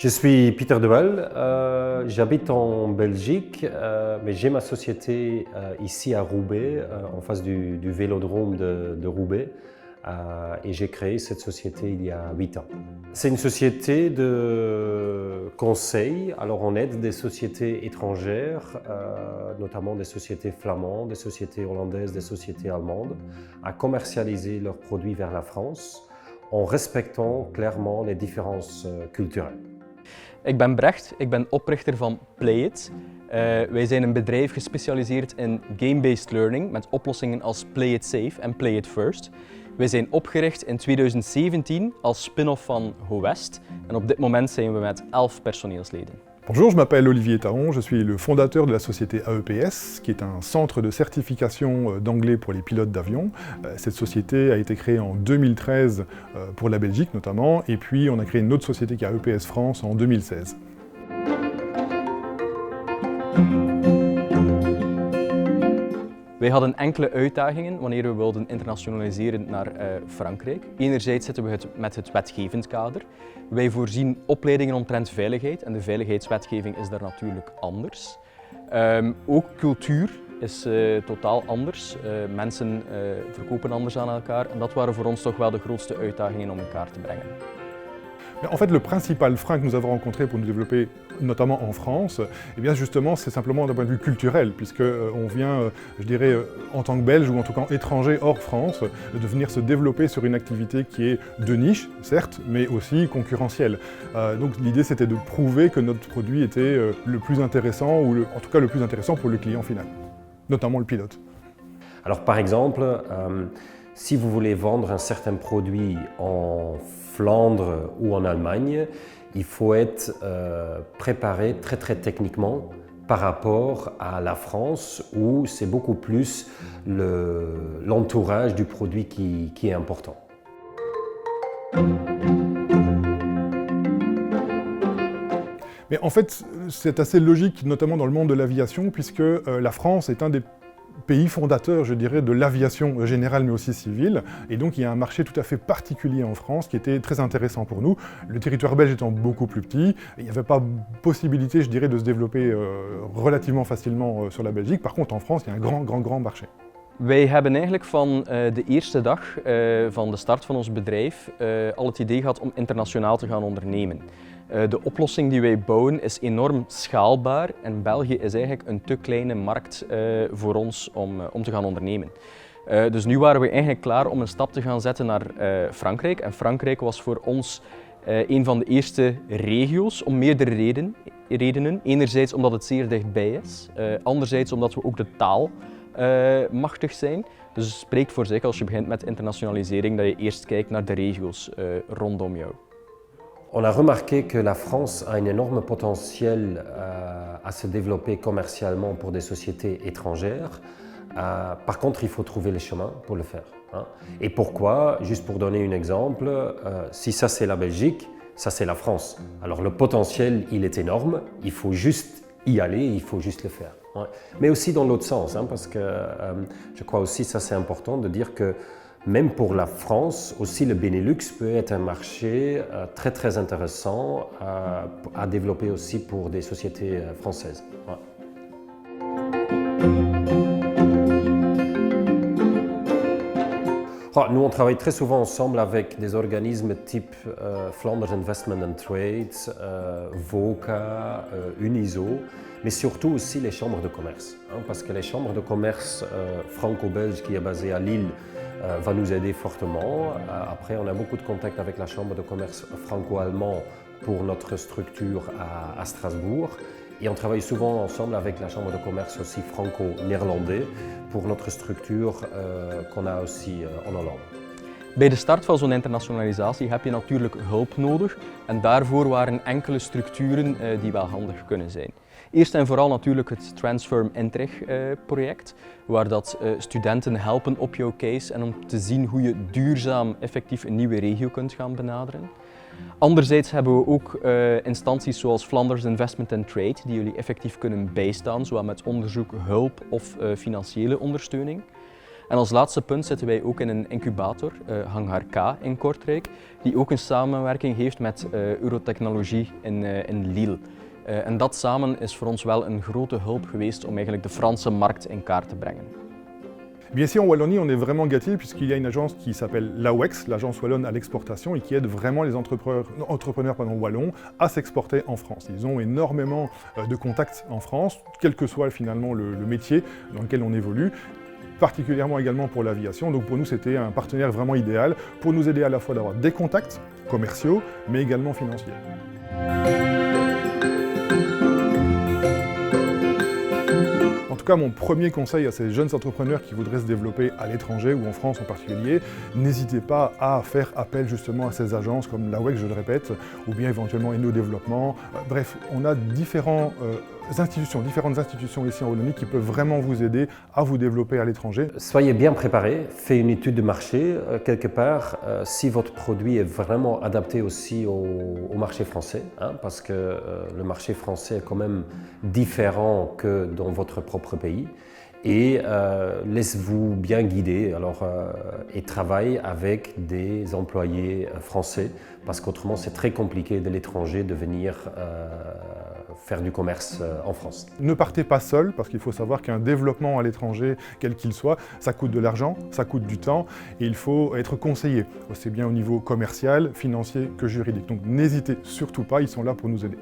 Je suis Pieter de Waal, j'habite en Belgique, mais j'ai ma société ici à Roubaix, en face du vélodrome de Roubaix, et j'ai créé cette société il y a 8 ans. C'est une société de conseil, alors on aide des sociétés étrangères, notamment des sociétés flamandes, des sociétés hollandaises, des sociétés allemandes, à commercialiser leurs produits vers la France, en respectant clairement les différences culturelles. Ik ben Brecht, ik ben oprichter van Playit. Wij zijn een bedrijf gespecialiseerd in game-based learning met oplossingen als Play It Safe en Play It First. Wij zijn opgericht in 2017 als spin-off van HoWest en op dit moment zijn we met 11 personeelsleden. Bonjour, je m'appelle Olivier Taron, je suis le fondateur de la société AEPS, qui est un centre de certification d'anglais pour les pilotes d'avion. Cette société a été créée en 2013 pour la Belgique notamment, et puis on a créé une autre société qui est AEPS France en 2016. Wij hadden enkele uitdagingen wanneer we wilden internationaliseren naar Frankrijk. Enerzijds zitten we met het wetgevend kader. Wij voorzien opleidingen omtrent veiligheid en de veiligheidswetgeving is daar natuurlijk anders. Ook cultuur is totaal anders. Mensen verkopen anders aan elkaar en dat waren voor ons toch wel de grootste uitdagingen om elkaar te brengen. En fait, le principal frein que nous avons rencontré pour nous développer, notamment en France, eh bien justement, c'est simplement d'un point de vue culturel, puisqu'on vient, je dirais, en tant que Belge ou en tout cas étranger hors France, de venir se développer sur une activité qui est de niche, certes, mais aussi concurrentielle. Donc l'idée, c'était de prouver que notre produit était le plus intéressant, ou en tout cas le plus intéressant pour le client final, notamment le pilote. Alors par exemple, si vous voulez vendre un certain produit en Flandre ou en Allemagne, il faut être préparé très techniquement par rapport à la France où c'est beaucoup plus l'entourage du produit qui est important. Mais en fait, c'est assez logique, notamment dans le monde de l'aviation, puisque la France est un des pays fondateur, je dirais, de l'aviation générale mais aussi civile. Et donc il y a un marché tout à fait particulier en France qui était très intéressant pour nous. Le territoire belge étant beaucoup plus petit, il n'y avait pas possibilité, je dirais, de se développer relativement facilement sur la Belgique. Par contre, en France, il y a un grand marché. Wij hebben eigenlijk van de eerste dag van de start van ons bedrijf al het idee gehad om internationaal te gaan ondernemen. De oplossing die wij bouwen is enorm schaalbaar en België is eigenlijk een te kleine markt voor ons om te gaan ondernemen. Dus nu waren we eigenlijk klaar om een stap te gaan zetten naar Frankrijk. En Frankrijk was voor ons een van de eerste regio's om meerdere redenen. Enerzijds omdat het zeer dichtbij is, anderzijds omdat we ook de taal machtig zijn. Dus het spreekt voor zich als je begint met internationalisering dat je eerst kijkt naar de regio's rondom jou. On a remarqué que la France a un énorme potentiel à se développer commercialement pour des sociétés étrangères. Par contre, il faut trouver les chemins pour le faire. Et pourquoi? Juste pour donner un exemple, si ça c'est la Belgique, ça c'est la France. Alors le potentiel, il est énorme, il faut juste y aller, il faut juste le faire. Mais aussi dans l'autre sens, parce que je crois aussi, ça c'est important de dire que même pour la France, aussi le Benelux peut être un marché très intéressant à développer aussi pour des sociétés françaises. Nous, on travaille très souvent ensemble avec des organismes type Flanders Investment and Trade, VOCA, Uniso, mais surtout aussi les chambres de commerce. Parce que les chambres de commerce franco-belge qui est basée à Lille va nous aider fortement. Après, on a beaucoup de contacts avec la chambre de commerce franco-allemand pour notre structure à Strasbourg. Et on travaille souvent ensemble avec la chambre de commerce aussi franco-néerlandais pour notre structure qu'on a aussi en Hollande. Bij de start van zo'n internationalisatie heb je natuurlijk hulp nodig en daarvoor waren enkele structuren die wel handig kunnen zijn. Eerst en vooral natuurlijk het Transform Interreg project, waar dat studenten helpen op jouw case en om te zien hoe je duurzaam effectief een nieuwe regio kunt gaan benaderen. Anderzijds hebben we ook instanties zoals Flanders Investment and Trade die jullie effectief kunnen bijstaan, zowel met onderzoek, hulp of financiële ondersteuning. En als laatste punt zitten wij ook in een incubator, Hangar K in Kortrijk, die ook een samenwerking heeft met Eurotechnologie in Lille. En dat samen is voor ons wel een grote hulp geweest om eigenlijk de Franse markt in kaart te brengen. Bien ici en Wallonie, on est vraiment gâtés puisqu'il y a une agence qui s'appelle l'AWEX, l'agence wallonne à l'exportation, et qui aide vraiment les entrepreneurs wallons à s'exporter en France. Ils ont énormément de contacts en France, quel que soit finalement le métier dans lequel on évolue, particulièrement également pour l'aviation. Donc pour nous, c'était un partenaire vraiment idéal pour nous aider à la fois d'avoir des contacts commerciaux, mais également financiers. En tout cas, mon premier conseil à ces jeunes entrepreneurs qui voudraient se développer à l'étranger ou en France en particulier, n'hésitez pas à faire appel justement à ces agences comme l'AWEX, je le répète, ou bien éventuellement Eno Développement. Bref, on a différentes institutions ici en Wallonie qui peuvent vraiment vous aider à vous développer à l'étranger. Soyez bien préparés, faites une étude de marché quelque part, si votre produit est vraiment adapté aussi au marché français, hein, parce que le marché français est quand même différent que dans votre propre pays. Et laissez-vous bien guider et travaillez avec des employés français, parce qu'autrement c'est très compliqué de l'étranger de venir faire du commerce en France. Ne partez pas seul, parce qu'il faut savoir qu'un développement à l'étranger, quel qu'il soit, ça coûte de l'argent, ça coûte du temps, et il faut être conseillé, aussi bien au niveau commercial, financier que juridique. Donc n'hésitez surtout pas, ils sont là pour nous aider.